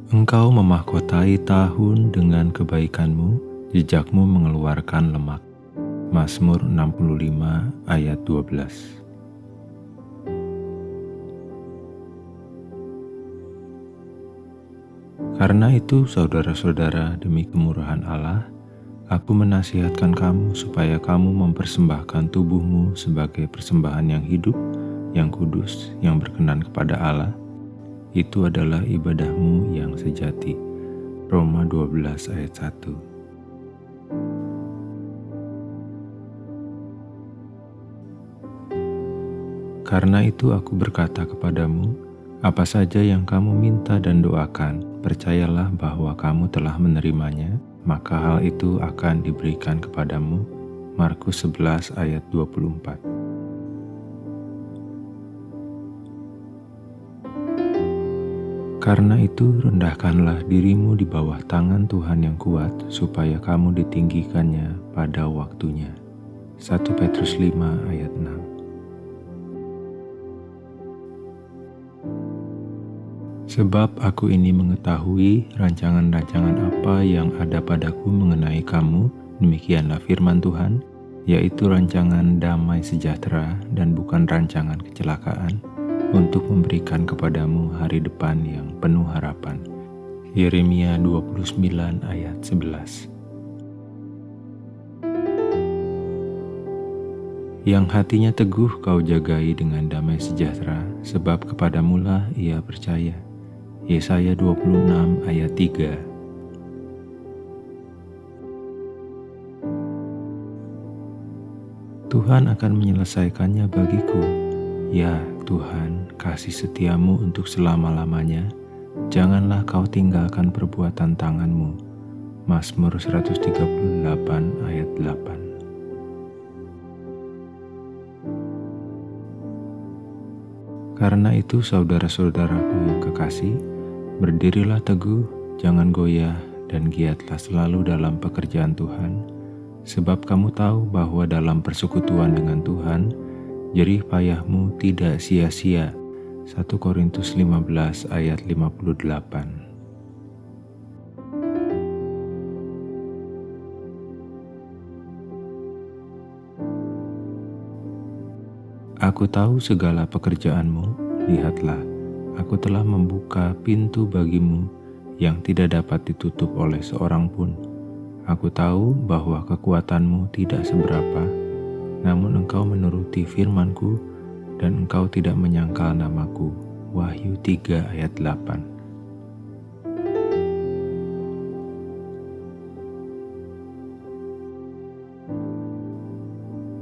Engkau memahkotai tahun dengan kebaikanmu, jejakmu mengeluarkan lemak. Mazmur 65 ayat 12. Karena itu, saudara-saudara, demi kemurahan Allah, aku menasihatkan kamu supaya kamu mempersembahkan tubuhmu sebagai persembahan yang hidup, yang kudus, yang berkenan kepada Allah. Itu adalah ibadahmu yang sejati. Roma 12 ayat 1. Karena itu aku berkata kepadamu, apa saja yang kamu minta dan doakan, percayalah bahwa kamu telah menerimanya, maka hal itu akan diberikan kepadamu. Markus 11 ayat 24. Karena itu rendahkanlah dirimu di bawah tangan Tuhan yang kuat, supaya kamu ditinggikannya pada waktunya. 1 Petrus 5 ayat 6. Sebab aku ini mengetahui rancangan-rancangan apa yang ada padaku mengenai kamu, demikianlah firman Tuhan, yaitu rancangan damai sejahtera dan bukan rancangan kecelakaan, untuk memberikan kepadamu hari depan yang penuh harapan. Yeremia 29 ayat 11. Yang hatinya teguh kau jagai dengan damai sejahtera, sebab kepadamulah ia percaya. Yesaya 26 ayat 3. Tuhan akan menyelesaikannya bagiku. Ya Tuhan, kasih setiamu untuk selama-lamanya. Janganlah kau tinggalkan perbuatan tanganmu. Mazmur 138 ayat 8. Karena itu saudara-saudaraku yang kekasih, berdirilah teguh, jangan goyah, dan giatlah selalu dalam pekerjaan Tuhan, sebab kamu tahu bahwa dalam persekutuan dengan Tuhan, jerih payahmu tidak sia-sia. 1 Korintus 15 ayat 58. Aku tahu segala pekerjaanmu, lihatlah, aku telah membuka pintu bagimu yang tidak dapat ditutup oleh seorang pun. Aku tahu bahwa kekuatanmu tidak seberapa, namun engkau menuruti firmanku dan engkau tidak menyangkal namaku. Wahyu 3 ayat 8.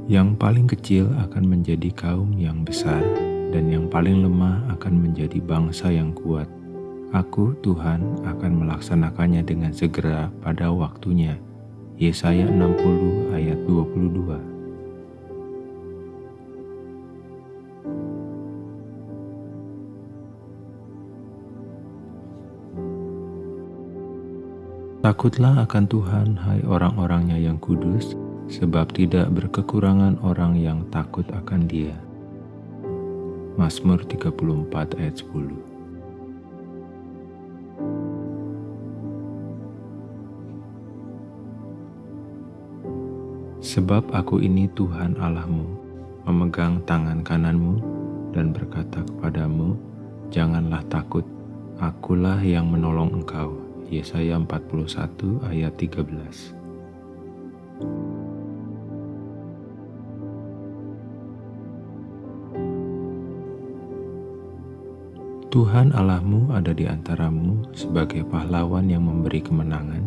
Yang paling kecil akan menjadi kaum yang besar, dan yang paling lemah akan menjadi bangsa yang kuat. Aku, Tuhan, akan melaksanakannya dengan segera pada waktunya. Yesaya 60 ayat 22. Takutlah akan Tuhan, hai orang-orangnya yang kudus, sebab tidak berkekurangan orang yang takut akan Dia. Mazmur 34 ayat 10. Sebab aku ini Tuhan Allahmu, memegang tangan kananmu dan berkata kepadamu, janganlah takut, akulah yang menolong engkau. Yesaya 41 ayat 13. Tuhan Allahmu ada di antaramu sebagai pahlawan yang memberi kemenangan.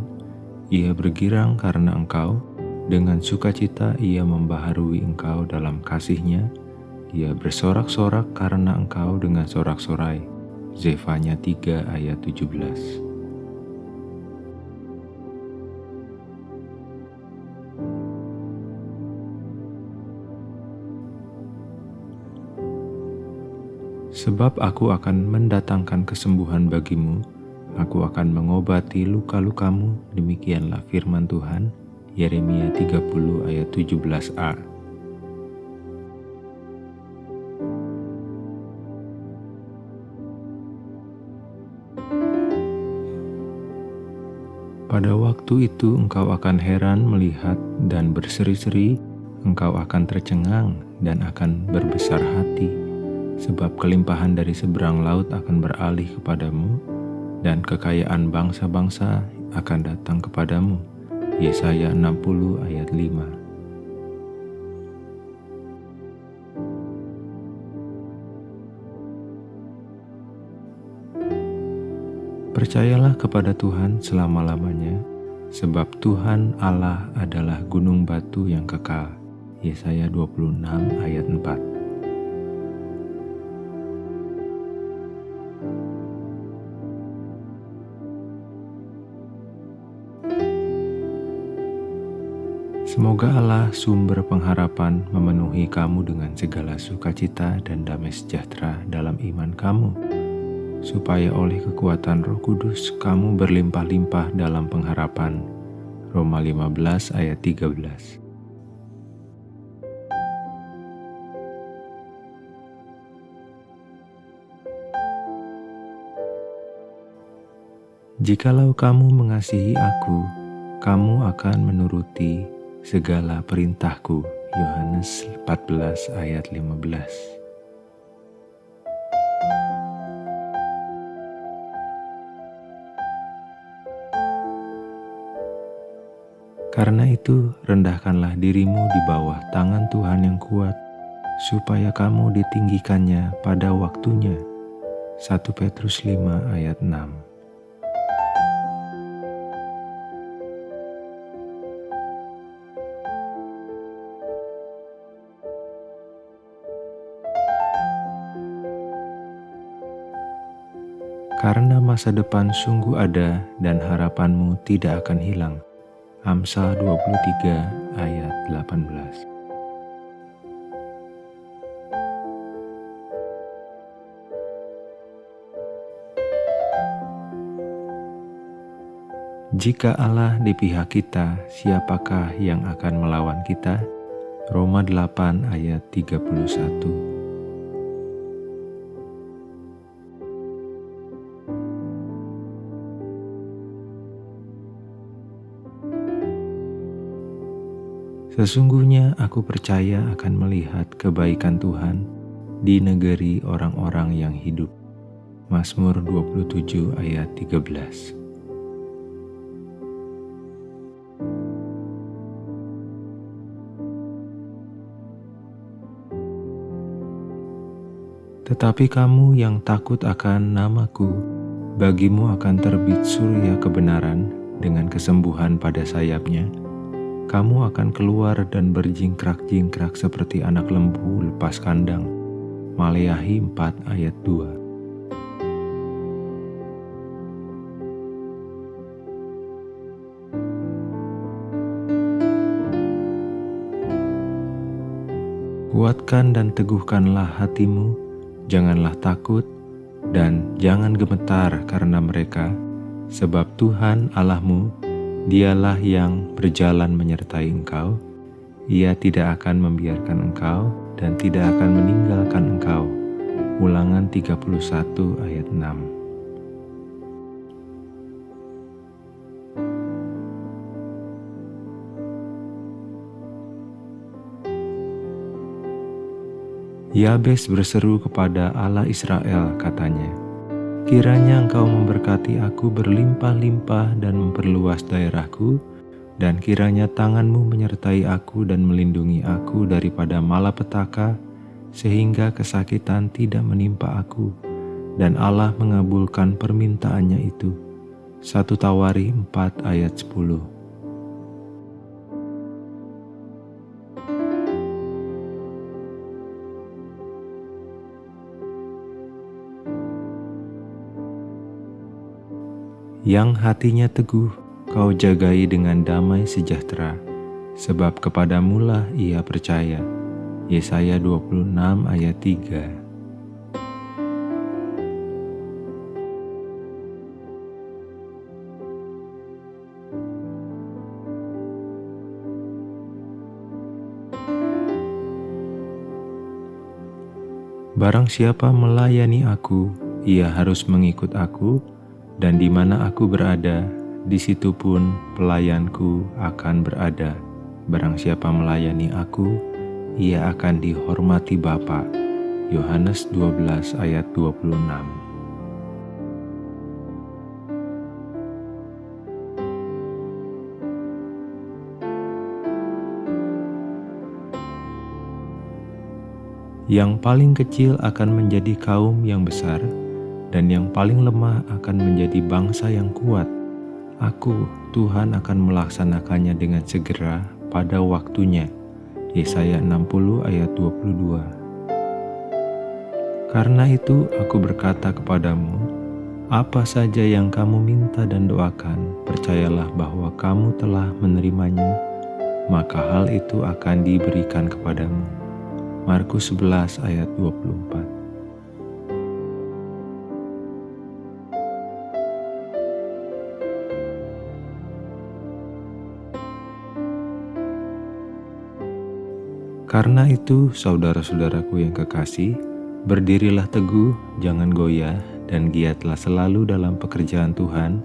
Ia bergirang karena engkau, dengan sukacita ia membaharui engkau dalam kasih-Nya. Ia bersorak-sorak karena engkau dengan sorak-sorai. Zefanya 3 ayat 17. Sebab aku akan mendatangkan kesembuhan bagimu, aku akan mengobati luka-lukamu, demikianlah firman Tuhan. Yeremia 30 ayat 17a. Pada waktu itu engkau akan heran melihat dan berseri-seri, engkau akan tercengang dan akan berbesar hati, sebab kelimpahan dari seberang laut akan beralih kepadamu, dan kekayaan bangsa-bangsa akan datang kepadamu. Yesaya 60 ayat 5. Percayalah kepada Tuhan selama-lamanya, sebab Tuhan Allah adalah gunung batu yang kekal. Yesaya 26 ayat 4. Semoga Allah sumber pengharapan memenuhi kamu dengan segala sukacita dan damai sejahtera dalam iman kamu, supaya oleh kekuatan Roh Kudus kamu berlimpah-limpah dalam pengharapan. Roma 15 ayat 13. Jikalau kamu mengasihi aku, kamu akan menuruti segala perintahku. Yohanes 14 ayat 15. Karena itu, rendahkanlah dirimu di bawah tangan Tuhan yang kuat, supaya kamu ditinggikannya pada waktunya. 1 Petrus 5 ayat 6. Karena masa depan sungguh ada dan harapanmu tidak akan hilang. Amsal 23 ayat 18. Jika Allah di pihak kita, siapakah yang akan melawan kita? Roma 8 ayat 31. Sesungguhnya aku percaya akan melihat kebaikan Tuhan di negeri orang-orang yang hidup. Mazmur 27 ayat 13. Tetapi kamu yang takut akan namaku, bagimu akan terbit surya kebenaran dengan kesembuhan pada sayapnya. Kamu akan keluar dan berjingkrak-jingkrak seperti anak lembu lepas kandang. Maleakhi 4 ayat 2. Kuatkan dan teguhkanlah hatimu, janganlah takut dan jangan gemetar karena mereka, sebab Tuhan Allahmu, Dialah yang berjalan menyertai engkau. Ia tidak akan membiarkan engkau dan tidak akan meninggalkan engkau. Ulangan 31 ayat 6. Yabes berseru kepada Allah Israel, katanya, kiranya engkau memberkati aku berlimpah-limpah dan memperluas daerahku, dan kiranya tanganmu menyertai aku dan melindungi aku daripada malapetaka, sehingga kesakitan tidak menimpa aku. Dan Allah mengabulkan permintaannya itu. 1 Tawari 4 ayat 10. Yang hatinya teguh, kau jagai dengan damai sejahtera, sebab kepadamulah ia percaya. Yesaya 26 ayat 3. Barang siapa melayani aku, ia harus mengikut aku, dan di mana aku berada, Di situ pun pelayanku akan berada. Barang siapa melayani aku, ia akan dihormati Bapa. Yohanes 12 ayat 26. Yang paling kecil akan menjadi kaum yang besar, dan yang paling lemah akan menjadi bangsa yang kuat. Aku, Tuhan, akan melaksanakannya dengan segera pada waktunya. Yesaya 60 ayat 22. Karena itu aku berkata kepadamu, apa saja yang kamu minta dan doakan, percayalah bahwa kamu telah menerimanya, maka hal itu akan diberikan kepadamu. Markus 11 ayat 24. Karena itu, saudara-saudaraku yang kekasih, berdirilah teguh, jangan goyah, dan giatlah selalu dalam pekerjaan Tuhan,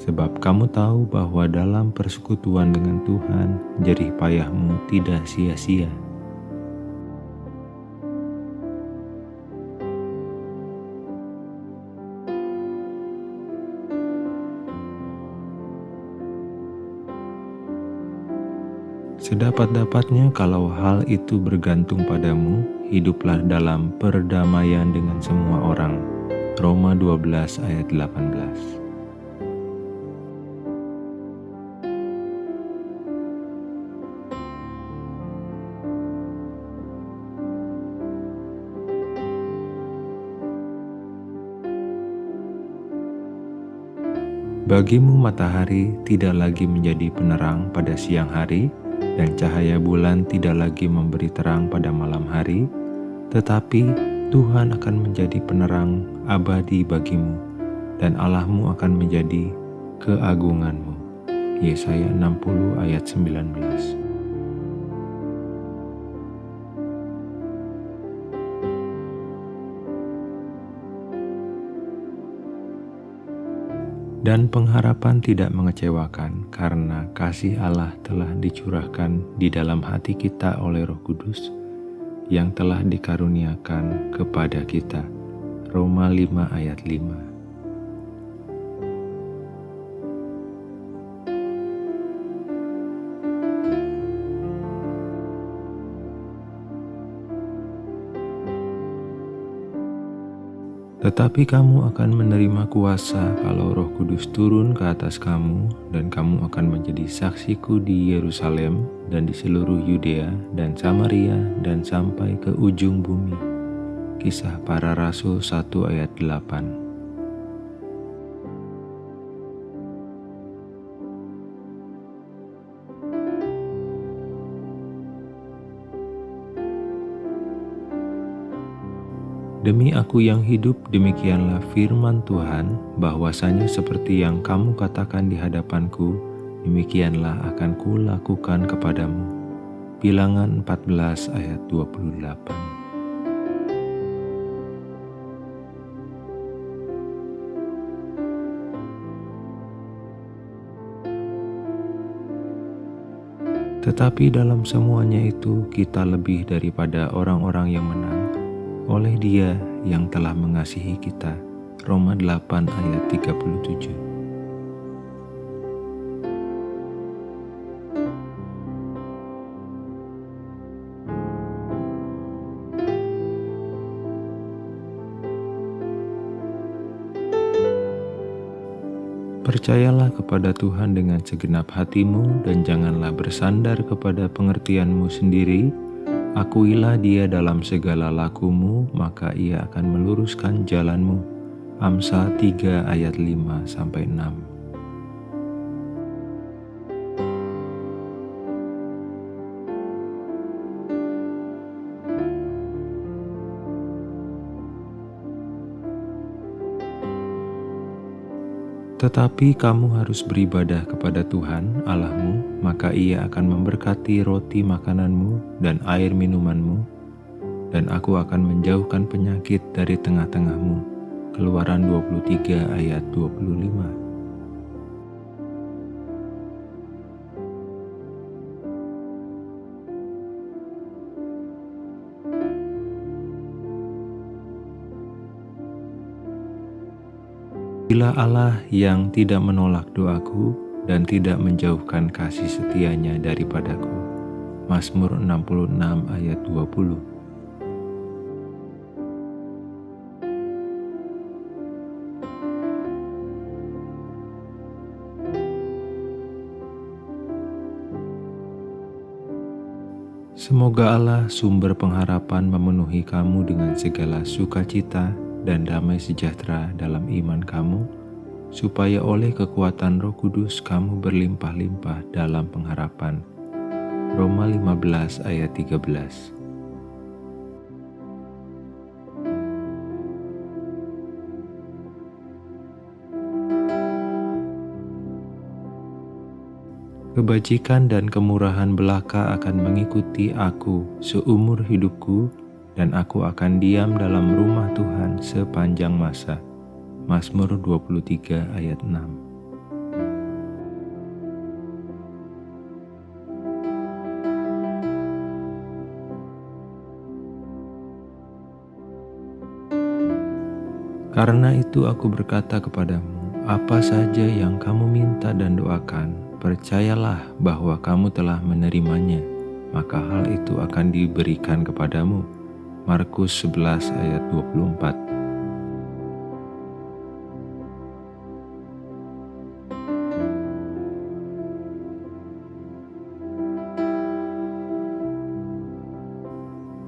sebab kamu tahu bahwa dalam persekutuan dengan Tuhan, jerih payahmu tidak sia-sia. Sedapat-dapatnya kalau hal itu bergantung padamu, hiduplah dalam perdamaian dengan semua orang. Roma 12 ayat 18. Bagimu matahari tidak lagi menjadi penerang pada siang hari, dan cahaya bulan tidak lagi memberi terang pada malam hari, tetapi Tuhan akan menjadi penerang abadi bagimu, dan Allahmu akan menjadi keagunganmu. Yesaya 60 ayat 19. Dan pengharapan tidak mengecewakan, karena kasih Allah telah dicurahkan di dalam hati kita oleh Roh Kudus yang telah dikaruniakan kepada kita. Roma 5 ayat 5. Tetapi kamu akan menerima kuasa kalau Roh Kudus turun ke atas kamu, dan kamu akan menjadi saksiku di Yerusalem dan di seluruh Yudea dan Samaria dan sampai ke ujung bumi. Kisah Para Rasul 1 ayat 8. Demi aku yang hidup, demikianlah firman Tuhan, bahwasanya seperti yang kamu katakan di hadapanku, demikianlah akan kulakukan kepadamu. Bilangan 14 ayat 28. Tetapi dalam semuanya itu kita lebih daripada orang-orang yang menang, oleh Dia yang telah mengasihi kita. Roma 8 ayat 37. Percayalah kepada Tuhan dengan segenap hatimu, dan janganlah bersandar kepada pengertianmu sendiri. Akuilah Dia dalam segala lakumu, maka Ia akan meluruskan jalanmu. Amsal 3 ayat 5-6. Tetapi kamu harus beribadah kepada Tuhan Allahmu, maka Ia akan memberkati roti makananmu dan air minumanmu, dan aku akan menjauhkan penyakit dari tengah-tengahmu. Keluaran 23 ayat 25. Bila Allah yang tidak menolak doaku dan tidak menjauhkan kasih setianya daripadaku. Mazmur 66 ayat 20. Semoga Allah sumber pengharapan memenuhi kamu dengan segala sukacita dan damai sejahtera dalam iman kamu, supaya oleh kekuatan Roh Kudus kamu berlimpah-limpah dalam pengharapan. Roma 15 ayat 13. Kebajikan dan kemurahan belaka akan mengikuti aku seumur hidupku, dan aku akan diam dalam rumah Tuhan sepanjang masa. Mazmur 23 ayat 6. Karena itu aku berkata kepadamu, apa saja yang kamu minta dan doakan, percayalah bahwa kamu telah menerimanya, maka hal itu akan diberikan kepadamu. Markus 11 ayat 24.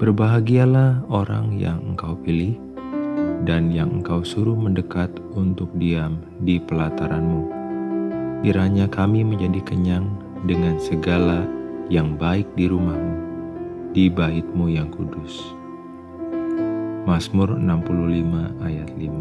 Berbahagialah orang yang engkau pilih dan yang engkau suruh mendekat untuk diam di pelataranmu. Kiranya kami menjadi kenyang dengan segala yang baik di rumahmu, di baitmu yang kudus. Mazmur 65 ayat 5.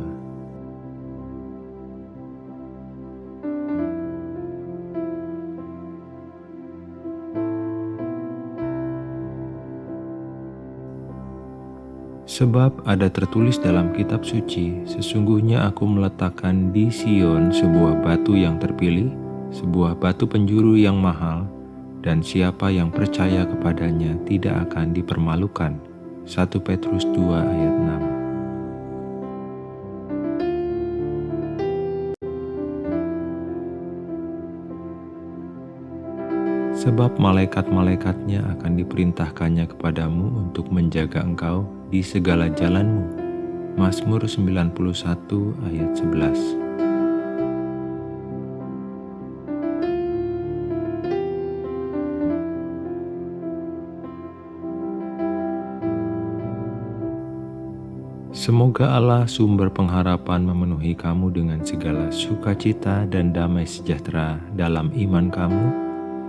Sebab ada tertulis dalam kitab suci, sesungguhnya aku meletakkan di Sion sebuah batu yang terpilih, sebuah batu penjuru yang mahal, dan siapa yang percaya kepadanya tidak akan dipermalukan. 1 Petrus 2 ayat 6. Sebab malaikat-malaikatnya akan diperintahkannya kepadamu untuk menjaga engkau di segala jalanmu. Mazmur 91 ayat 11. Semoga Allah sumber pengharapan memenuhi kamu dengan segala sukacita dan damai sejahtera dalam iman kamu,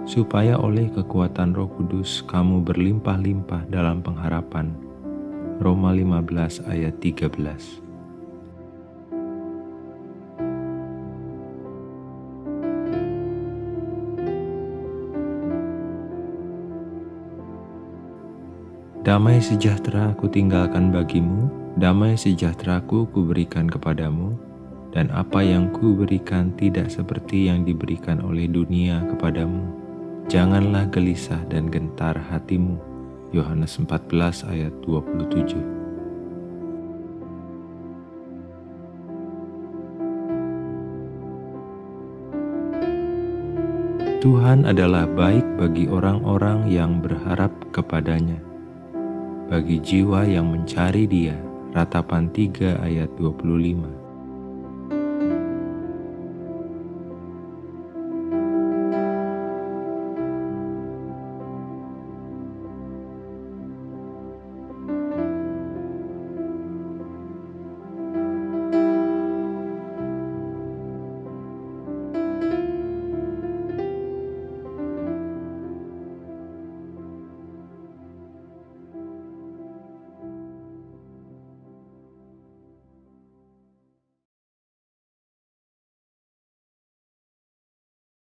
supaya oleh kekuatan Roh Kudus kamu berlimpah-limpah dalam pengharapan. Roma 15 ayat 13. Damai sejahtera ku tinggalkan bagimu, damai sejahteraku kuberikan kepadamu, dan apa yang kuberikan tidak seperti yang diberikan oleh dunia kepadamu. Janganlah gelisah dan gentar hatimu. Yohanes 14 ayat 27. Tuhan adalah baik bagi orang-orang yang berharap kepadanya, bagi jiwa yang mencari Dia. Ratapan 3 ayat 25.